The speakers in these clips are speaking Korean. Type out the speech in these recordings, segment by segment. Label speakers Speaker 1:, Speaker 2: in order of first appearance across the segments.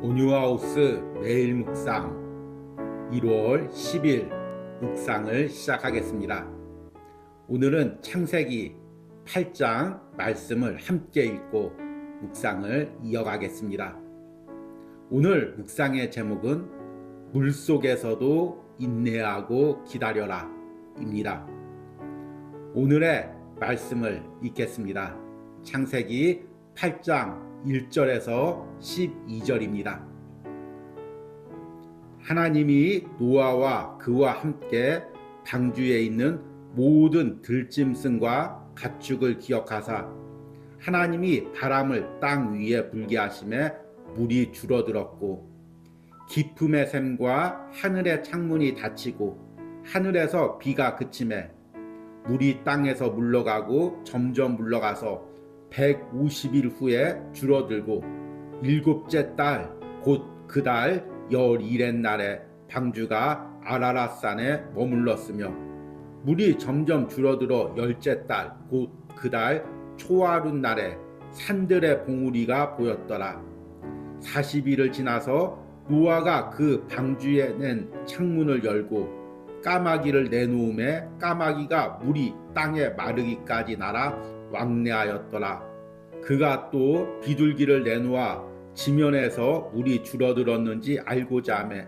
Speaker 1: 온유하우스 매일 묵상 1월 10일 묵상을 시작하겠습니다. 오늘은 창세기 8장 말씀을 함께 읽고 묵상을 이어가겠습니다. 오늘 묵상의 제목은 물속에서도 인내하고 기다려라 입니다. 오늘의 말씀을 읽겠습니다. 창세기 8장 1절에서 12절입니다. 하나님이 노아와 그와 함께 방주에 있는 모든 들짐승과 가축을 기억하사 하나님이 바람을 땅 위에 불게 하심에 물이 줄어들었고 깊음의 샘과 하늘의 창문이 닫히고 하늘에서 비가 그치매 물이 땅에서 물러가고 점점 물러가서 150일 후에 줄어들고 일곱째 달 곧 그 달 열일의 날에 방주가 아라랏산에 머물렀으며 물이 점점 줄어들어 열째 달 곧 그 달 초하룻 날에 산들의 봉우리가 보였더라. 40일을 지나서 노아가 그 방주에 낸 창문을 열고 까마귀를 내놓음에 까마귀가 물이 땅에 마르기까지 날아 왕래하였더라. 그가 또 비둘기를 내놓아 지면에서 물이 줄어들었는지 알고자 하매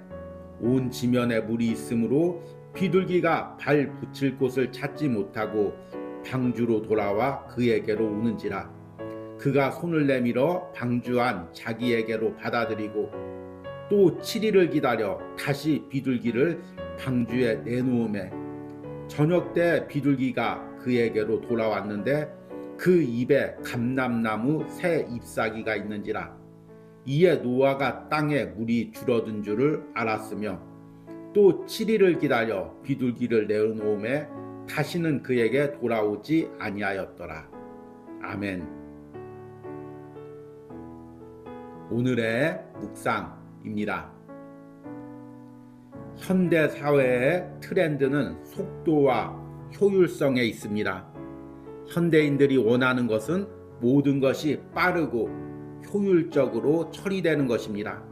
Speaker 1: 온 지면에 물이 있으므로 비둘기가 발 붙일 곳을 찾지 못하고 방주로 돌아와 그에게로 오는지라. 그가 손을 내밀어 방주 안 자기에게로 받아들이고 또 7일을 기다려 다시 비둘기를 방주에 내놓음에 저녁 때 비둘기가 그에게로 돌아왔는데 그 입에 감람나무 새 잎사귀가 있는지라. 이에 노아가 땅에 물이 줄어든 줄을 알았으며 또 7일을 기다려 비둘기를 내놓음에 다시는 그에게 돌아오지 아니하였더라. 아멘. 오늘의 묵상입니다. 현대 사회의 트렌드는 속도와 효율성에 있습니다. 현대인들이 원하는 것은 모든 것이 빠르고 효율적으로 처리되는 것입니다.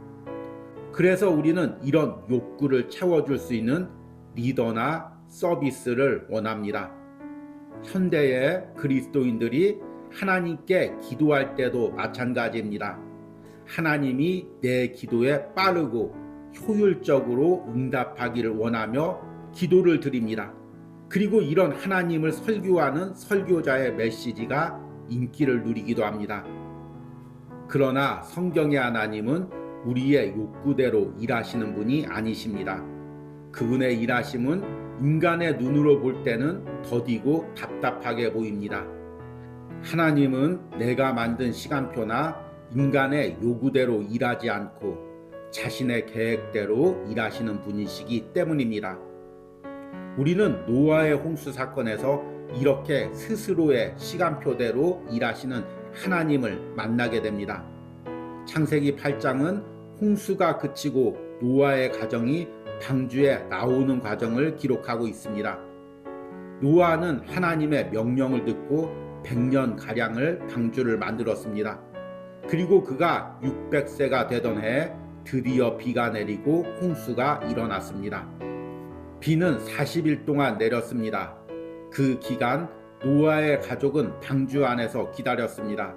Speaker 1: 그래서 우리는 이런 욕구를 채워줄 수 있는 리더나 서비스를 원합니다. 현대의 그리스도인들이 하나님께 기도할 때도 마찬가지입니다. 하나님이 내 기도에 빠르고 효율적으로 응답하기를 원하며 기도를 드립니다. 그리고 이런 하나님을 설교하는 설교자의 메시지가 인기를 누리기도 합니다. 그러나 성경의 하나님은 우리의 욕구대로 일하시는 분이 아니십니다. 그분의 일하심은 인간의 눈으로 볼 때는 더디고 답답하게 보입니다. 하나님은 내가 만든 시간표나 인간의 요구대로 일하지 않고 자신의 계획대로 일하시는 분이시기 때문입니다. 우리는 노아의 홍수 사건에서 이렇게 스스로의 시간표대로 일하시는 하나님을 만나게 됩니다. 창세기 8장은 홍수가 그치고 노아의 가정이 방주에 나오는 과정을 기록하고 있습니다. 노아는 하나님의 명령을 듣고 100년가량을 방주를 만들었습니다. 그리고 그가 600세가 되던 해에 드디어 비가 내리고 홍수가 일어났습니다. 비는 40일 동안 내렸습니다. 그 기간 노아의 가족은 방주 안에서 기다렸습니다.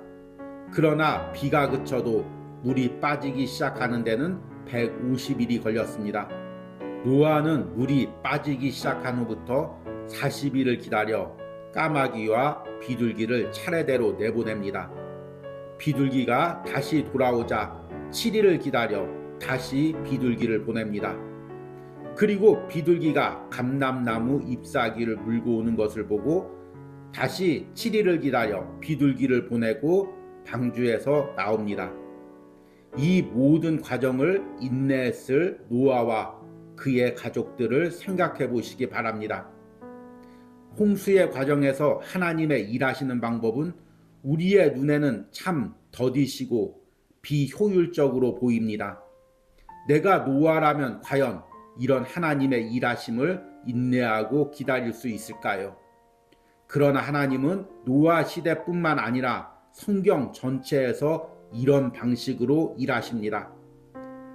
Speaker 1: 그러나 비가 그쳐도 물이 빠지기 시작하는 데는 150일이 걸렸습니다. 노아는 물이 빠지기 시작한 후부터 40일을 기다려 까마귀와 비둘기를 차례대로 내보냅니다. 비둘기가 다시 돌아오자 7일을 기다려 다시 비둘기를 보냅니다. 그리고 비둘기가 감람나무 잎사귀를 물고 오는 것을 보고 다시 7일을 기다려 비둘기를 보내고 방주에서 나옵니다. 이 모든 과정을 인내했을 노아와 그의 가족들을 생각해 보시기 바랍니다. 홍수의 과정에서 하나님의 일하시는 방법은 우리의 눈에는 참 더디시고 비효율적으로 보입니다. 내가 노아라면 과연 이런 하나님의 일하심을 인내하고 기다릴 수 있을까요? 그러나 하나님은 노아 시대뿐만 아니라 성경 전체에서 이런 방식으로 일하십니다.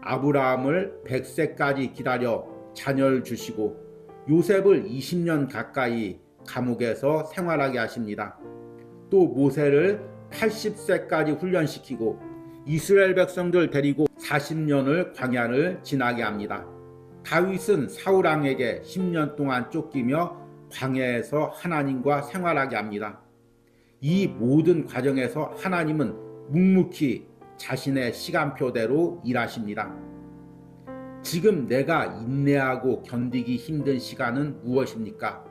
Speaker 1: 아브라함을 100세까지 기다려 자녀를 주시고 요셉을 20년 가까이 감옥에서 생활하게 하십니다. 또 모세를 80세까지 훈련시키고 이스라엘 백성들 데리고 40년을 광야를 지나게 합니다. 다윗은 사울왕에게 10년 동안 쫓기며 광야에서 하나님과 생활하게 합니다. 이 모든 과정에서 하나님은 묵묵히 자신의 시간표대로 일하십니다. 지금 내가 인내하고 견디기 힘든 시간은 무엇입니까?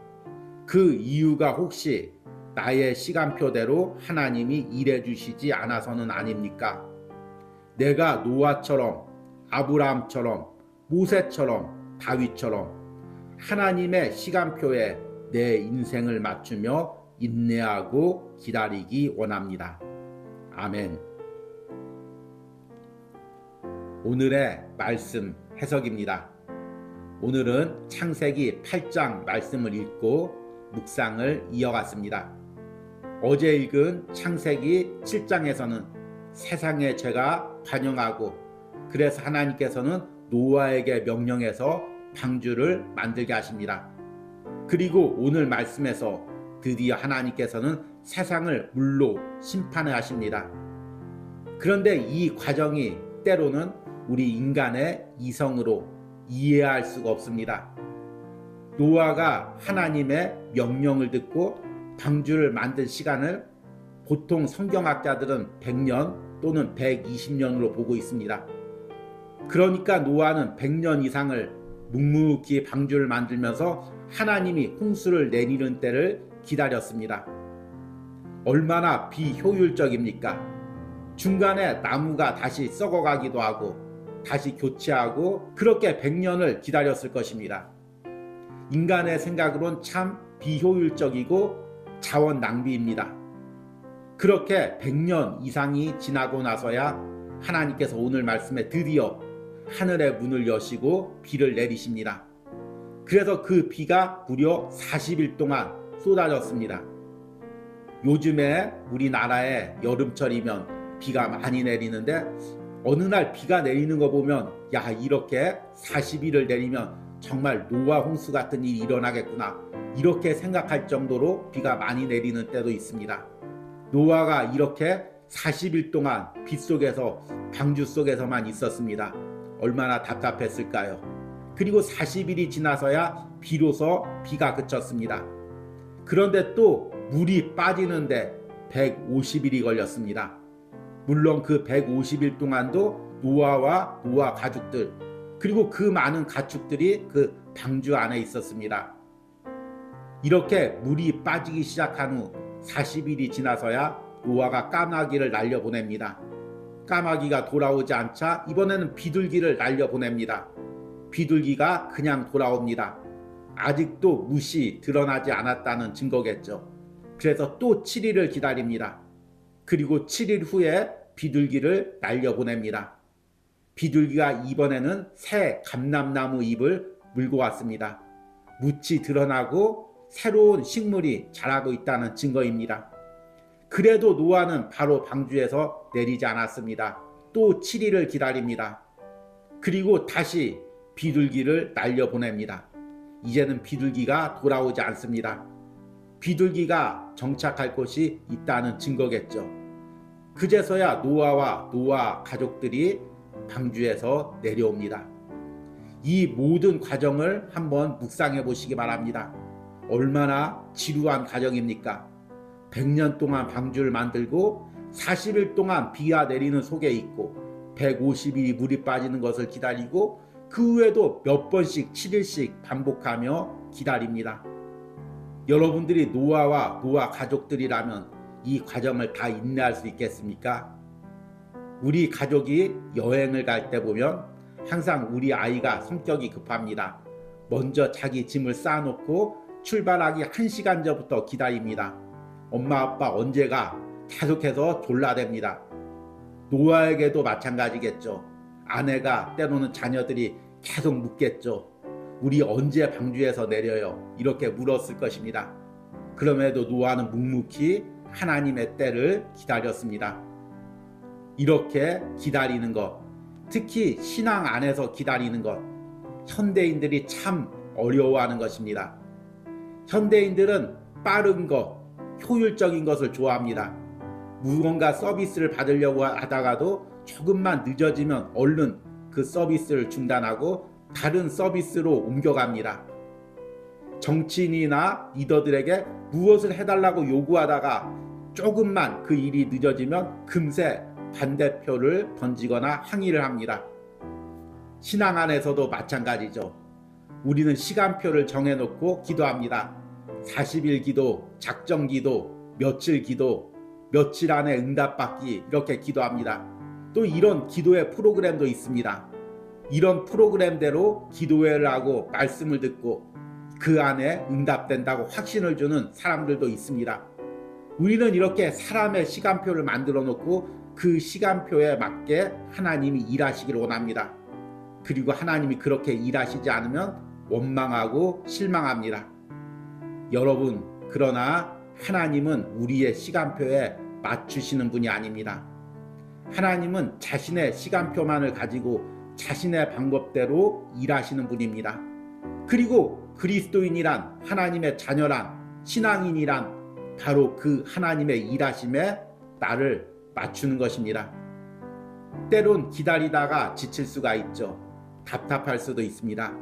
Speaker 1: 그 이유가 혹시 나의 시간표대로 하나님이 일해 주시지 않아서는 아닙니까? 내가 노아처럼, 아브라함처럼, 모세처럼, 다윗처럼 하나님의 시간표에 내 인생을 맞추며 인내하고 기다리기 원합니다. 아멘. 오늘의 말씀 해석입니다. 오늘은 창세기 8장 말씀을 읽고 묵상을 이어갔습니다. 어제 읽은 창세기 7장에서는 세상의 죄가 관영하고 그래서 하나님께서는 노아에게 명령해서 방주를 만들게 하십니다. 그리고 오늘 말씀에서 드디어 하나님께서는 세상을 물로 심판을 하십니다. 그런데 이 과정이 때로는 우리 인간의 이성으로 이해할 수가 없습니다. 노아가 하나님의 명령을 듣고 방주를 만든 시간을 보통 성경학자들은 100년 또는 120년으로 보고 있습니다. 그러니까 노아는 100년 이상을 묵묵히 방주를 만들면서 하나님이 홍수를 내리는 때를 기다렸습니다. 얼마나 비효율적입니까? 중간에 나무가 다시 썩어가기도 하고 다시 교체하고 그렇게 100년을 기다렸을 것입니다. 인간의 생각으론 참 비효율적이고 자원 낭비입니다. 그렇게 100년 이상이 지나고 나서야 하나님께서 오늘 말씀에 드디어 하늘의 문을 여시고 비를 내리십니다. 그래서 그 비가 무려 40일 동안 쏟아졌습니다. 요즘에 우리나라에 여름철이면 비가 많이 내리는데 어느 날 비가 내리는 거 보면 야 이렇게 40일을 내리면 정말 노아 홍수 같은 일이 일어나겠구나 이렇게 생각할 정도로 비가 많이 내리는 때도 있습니다. 노아가 이렇게 40일 동안 비 속에서 방주 속에서만 있었습니다. 얼마나 답답했을까요? 그리고 40일이 지나서야 비로소 비가 그쳤습니다. 그런데 또 물이 빠지는데 150일이 걸렸습니다. 물론 그 150일 동안도 노아와 노아 가족들 그리고 그 많은 가축들이 그 방주 안에 있었습니다. 이렇게 물이 빠지기 시작한 후 40일이 지나서야 노아가 까마귀를 날려보냅니다. 까마귀가 돌아오지 않자 이번에는 비둘기를 날려보냅니다. 비둘기가 그냥 돌아옵니다. 아직도 무시 드러나지 않았다는 증거겠죠. 그래서 또 7일을 기다립니다. 그리고 7일 후에 비둘기를 날려보냅니다. 비둘기가 이번에는 새 감람나무 잎을 물고 왔습니다. 묻이 드러나고 새로운 식물이 자라고 있다는 증거입니다. 그래도 노아는 바로 방주에서 내리지 않았습니다. 또 7일을 기다립니다. 그리고 다시 비둘기를 날려보냅니다. 이제는 비둘기가 돌아오지 않습니다. 비둘기가 정착할 곳이 있다는 증거겠죠. 그제서야 노아와 노아 가족들이 방주에서 내려옵니다. 이 모든 과정을 한번 묵상해 보시기 바랍니다. 얼마나 지루한 과정입니까? 100년 동안 방주를 만들고 40일 동안 비가 내리는 속에 있고 150일이 물이 빠지는 것을 기다리고 그 후에도 몇 번씩 7일씩 반복하며 기다립니다. 여러분들이 노아와 노아 가족들이라면 이 과정을 다 인내할 수 있겠습니까? 우리 가족이 여행을 갈 때 보면 항상 우리 아이가 성격이 급합니다. 먼저 자기 짐을 쌓아놓고 출발하기 1시간 전부터 기다립니다. 엄마 아빠 언제 가? 계속해서 졸라댑니다. 노아에게도 마찬가지겠죠. 아내가 때로는 자녀들이 계속 묻겠죠. 우리 언제 방주에서 내려요? 이렇게 물었을 것입니다. 그럼에도 노아는 묵묵히 하나님의 때를 기다렸습니다. 이렇게 기다리는 것, 특히 신앙 안에서 기다리는 것, 현대인들이 참 어려워하는 것입니다. 현대인들은 빠른 것, 효율적인 것을 좋아합니다. 무언가 서비스를 받으려고 하다가도 조금만 늦어지면 얼른 그 서비스를 중단하고 다른 서비스로 옮겨갑니다. 정치인이나 리더들에게 무엇을 해달라고 요구하다가 조금만 그 일이 늦어지면 금세 반대표를 던지거나 항의를 합니다. 신앙 안에서도 마찬가지죠. 우리는 시간표를 정해놓고 기도합니다. 40일 기도, 작정 기도, 며칠 기도, 며칠 안에 응답받기, 이렇게 기도합니다. 또 이런 기도의 프로그램도 있습니다. 이런 프로그램대로 기도회를 하고 말씀을 듣고 그 안에 응답된다고 확신을 주는 사람들도 있습니다. 우리는 이렇게 사람의 시간표를 만들어 놓고 그 시간표에 맞게 하나님이 일하시기를 원합니다. 그리고 하나님이 그렇게 일하시지 않으면 원망하고 실망합니다. 여러분, 그러나 하나님은 우리의 시간표에 맞추시는 분이 아닙니다. 하나님은 자신의 시간표만을 가지고 자신의 방법대로 일하시는 분입니다. 그리고 그리스도인이란, 하나님의 자녀란, 신앙인이란 바로 그 하나님의 일하심에 나를 맞추는 것입니다. 때론 기다리다가 지칠 수가 있죠. 답답할 수도 있습니다.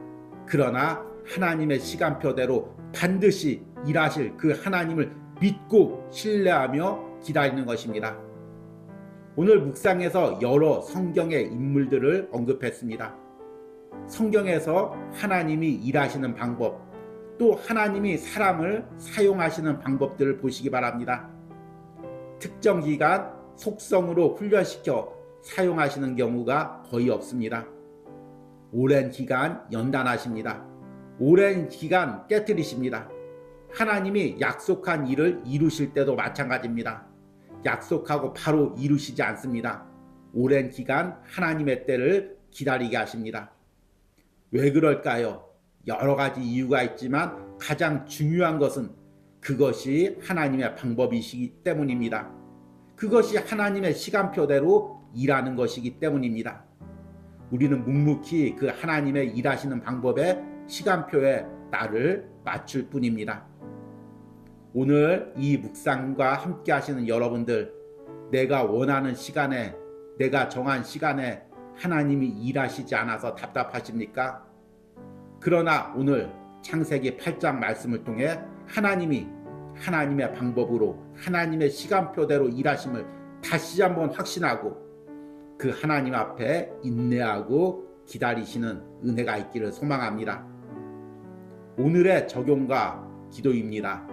Speaker 1: 그러나 하나님의 시간표대로 반드시 일하실 그 하나님을 믿고 신뢰하며 기다리는 것입니다. 오늘 묵상에서 여러 성경의 인물들을 언급했습니다. 성경에서 하나님이 일하시는 방법, 또 하나님이 사람을 사용하시는 방법들을 보시기 바랍니다. 특정 기간 속성으로 훈련시켜 사용하시는 경우가 거의 없습니다. 오랜 기간 연단하십니다. 오랜 기간 깨뜨리십니다. 하나님이 약속한 일을 이루실 때도 마찬가지입니다. 약속하고 바로 이루시지 않습니다. 오랜 기간 하나님의 때를 기다리게 하십니다. 왜 그럴까요? 여러 가지 이유가 있지만 가장 중요한 것은 그것이 하나님의 방법이시기 때문입니다. 그것이 하나님의 시간표대로 일하는 것이기 때문입니다. 우리는 묵묵히 그 하나님의 일하시는 방법에 시간표에 나를 맞출 뿐입니다. 오늘 이 묵상과 함께 하시는 여러분들, 내가 원하는 시간에, 내가 정한 시간에 하나님이 일하시지 않아서 답답하십니까? 그러나 오늘 창세기 8장 말씀을 통해 하나님이 하나님의 방법으로 하나님의 시간표대로 일하심을 다시 한번 확신하고 그 하나님 앞에 인내하고 기다리시는 은혜가 있기를 소망합니다. 오늘의 적용과 기도입니다.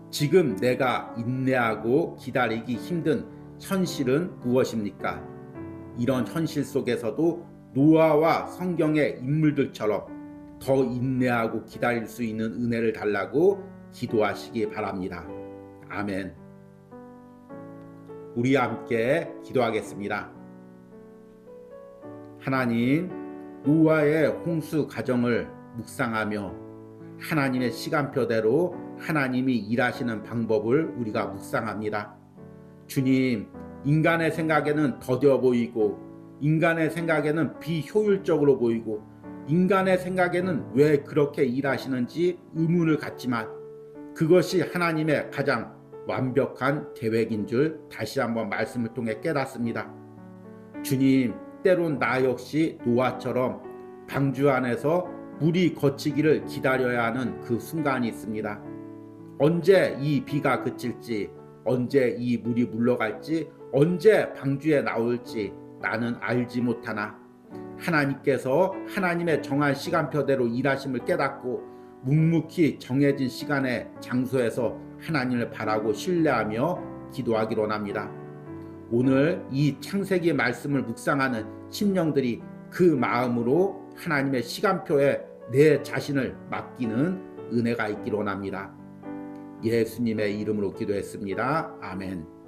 Speaker 1: 지금 내가 인내하고 기다리기 힘든 현실은 무엇입니까? 이런 현실 속에서도 노아와 성경의 인물들처럼 더 인내하고 기다릴 수 있는 은혜를 달라고 기도하시기 바랍니다. 아멘. 우리 함께 기도하겠습니다. 하나님, 노아의 홍수 과정을 묵상하며 하나님의 시간표대로 하나님이 일하시는 방법을 우리가 묵상합니다. 주님, 인간의 생각에는 더뎌 보이고 인간의 생각에는 비효율적으로 보이고 인간의 생각에는 왜 그렇게 일하시는지 의문을 갖지만 그것이 하나님의 가장 완벽한 계획인 줄 다시 한번 말씀을 통해 깨닫습니다. 주님, 때론 나 역시 노아처럼 방주 안에서 물이 거치기를 기다려야 하는 그 순간이 있습니다. 언제 이 비가 그칠지, 언제 이 물이 물러갈지, 언제 방주에 나올지 나는 알지 못하나 하나님께서 하나님의 정한 시간표대로 일하심을 깨닫고 묵묵히 정해진 시간에 장소에서 하나님을 바라고 신뢰하며 기도하기로 합니다. 오늘 이 창세기 말씀을 묵상하는 심령들이 그 마음으로 하나님의 시간표에 내 자신을 맡기는 은혜가 있기로 합니다. 예수님의 이름으로 기도했습니다. 아멘.